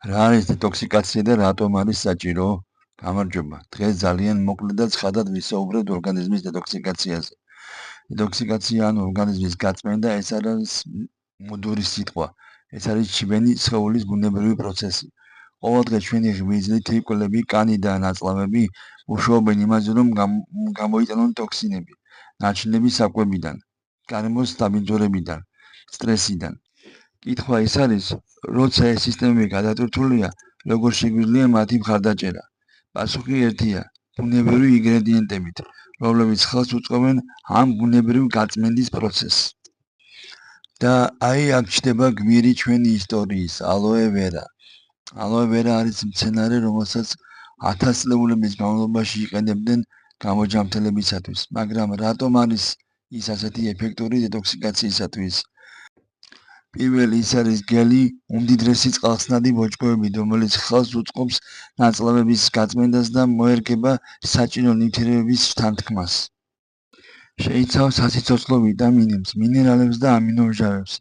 რა არის დეტოქსიკაცია და რატომ არის საჭირო? გამარჯობა. დღეს ძალიან მოკლედ და ცხადად ვისაუბრებთ ორგანიზმის დეტოქსიკაციაზე. დეტოქსიკაცია ანუ ორგანიზმის გაწმენდა, ეს არის მუდური სიტყვა. ეს არის ჩვენი სხეულის ბუნებრივი პროცესი. ყოველ დღე ჩვენი ღვიძლი, ტრიკველები, კანი და ნაწლავები მუშაობენ იმაზე, რომ გამოიტანონ ტოქსინები, ნარჩენები საკვებიდან, გარემოს დაბინძურებიდან, სტრესიდან. კითხვა ის არის, როცა ეს სისტემები გადატვირთულია, როგორ შეგვიძლია მათი მხარდაჭერა? პასუხი ერთია, ბუნებრივი ინგრედიენტებით, რომლებიც ხელს უწყობენ ამ ბუნებრივ გაწმენდის პროცესს. და აი აქ ჩნდება გმირი ჩვენი ისტორიის, ალოე ვერა. ალოე ვერა არის მცენარე, რომელსაც 1000 წლების განმავლობაში იყენებდნენ გამოჯამთელებისათვის, მაგრამ რატომ არის ის ასეთი ეფექტური დეტოქსიკაციისათვის? პირველი ის არის გელი, უმდიდრესი წყალხსნადი ბოჭკოები, რომელიც ხელს უწყობს ნაწლავების გაწმენდას და მოერგება საჭირო ნივთიერებების შთანთქმას. შეიცავს სასიცოცხლო ვიტამინებს, მინერალებს და ამინომჟავებს,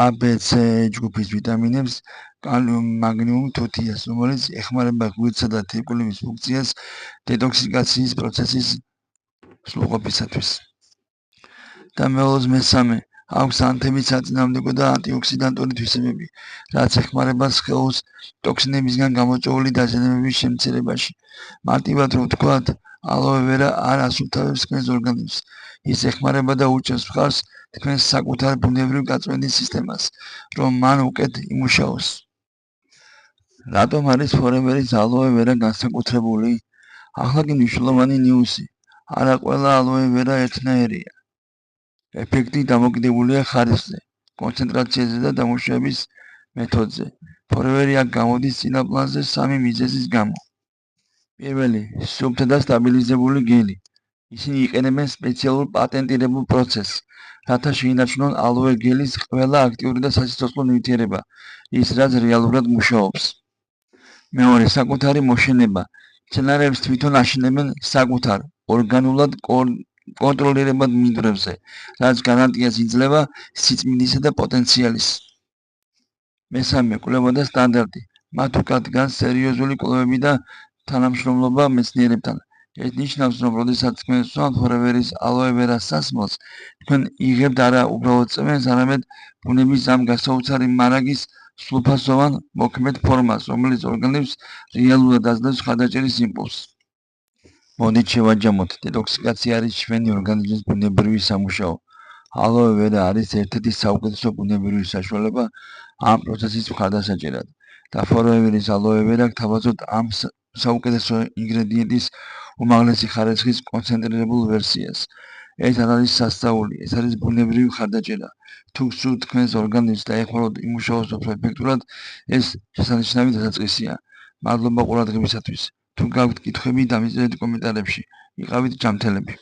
A, B, C ჯგუფის ვიტამინებს, კალიუმ, მაგნიუმ, თუთიას, რომელიც ეხმარება ღვიძლსა და ტრიკველების ფუნქციას დეტოქსიკაციის პროცესის სრულყოფისათვის. და მესამე აქვს ანთების საწინააღმდეგო და ანტიოქსიდანტური თვისებები, რაც ეხმარება სხეულს ტოქსინებისგან გამოწვეული დაზიანებების შემცირებაში. მარტივად რომ ვთქვათ, ალოე ვერა არ ასუფთავებს თქვენს ორგანიზმს. ის ეხმარება და უჭერს მხარს თქვენს საკუთარ ბუნებრივ გაწმენდის სისტემას, რომ მან უკეთ იმუშაოს. რატომ არის ფორევერის ალოე ვერა განსაკუთრებული? ახლა კი მნიშვნელოვანი ნიუსი. არა ყველა ალოე ვერა ერთნაირია. ეფექტი დამოკიდებულია ხარისხზე, კონცენტრაციაზე და დამუშავების მეთოდზე. ფორევერი აქ გამოდის წინა პლანზე 3 მიზეზის გამო. პირველი, სუფთა და სტაბილიზებული გელი. ისინი იყენებენ სპეციალურ პატენტირებულ პროცესს, რათა შეინარჩუნონ ალოე გელის ყველა აქტიური და სასიცოცხლო ნივთიერება, ის რაც რეალურად მუშაობს. მეორე, საკუთარი მოშენება. მცენარეებს თვითონ აშენებენ საკუთარ ორგანულად კონტროლირებად მინდვრებზე, რაც გარანტიას იძლევა სიწმინდისა და პოტენციალის. მესამე, კვლევა და სტანდარტი. მათ უკან დგას სერიოზული კვლევები და თანამშრომლობა მეცნიერებთან. ეს ნიშნავს, რომ როდესაც თქვენ სვამთ ფორევერის ალოე ვერას სასმელს, თქვენ იღებთ არა უბრალოდ წვენს, არამედ ბუნების ამ გასაოცარი მარაგის სრულფასოვან მოქმედ ფორმას, რომელიც ორგანიზმს რეალურად აძლევს მხარდაჭერის იმპულსს. მოდით შევაჯამოთ, დეტოქსიკაცია არის ჩვენი ორგანიზმის ბუნებრივი სამუშაო. ალოე ვერა არის ერთ-ერთი საუკეთესო ბუნებრივი საშუალება ამ პროცესის მხარდასაჭერად. და ფორევერის ალოე ვერა თავაზობთ ამ საუკეთესო ინგრედიენტის უმაღლესი ხარისხის კონცენტრირებულ ვერსიას. ეს არ არის სასწაული, ეს არის ბუნებრივი მხარდაჭერა. თუ გსურთ თქვენს ორგანიზმს დაეხმაროთ იმუშაოს უფრო ეფექტურად, ეს შესანიშნავი დასაწყისია. მადლობა ყურადღებისათვის. თუ გაქვთ კითხვები, დამიწერეთ კომენტარებში. იყავით ჯანმრთელები.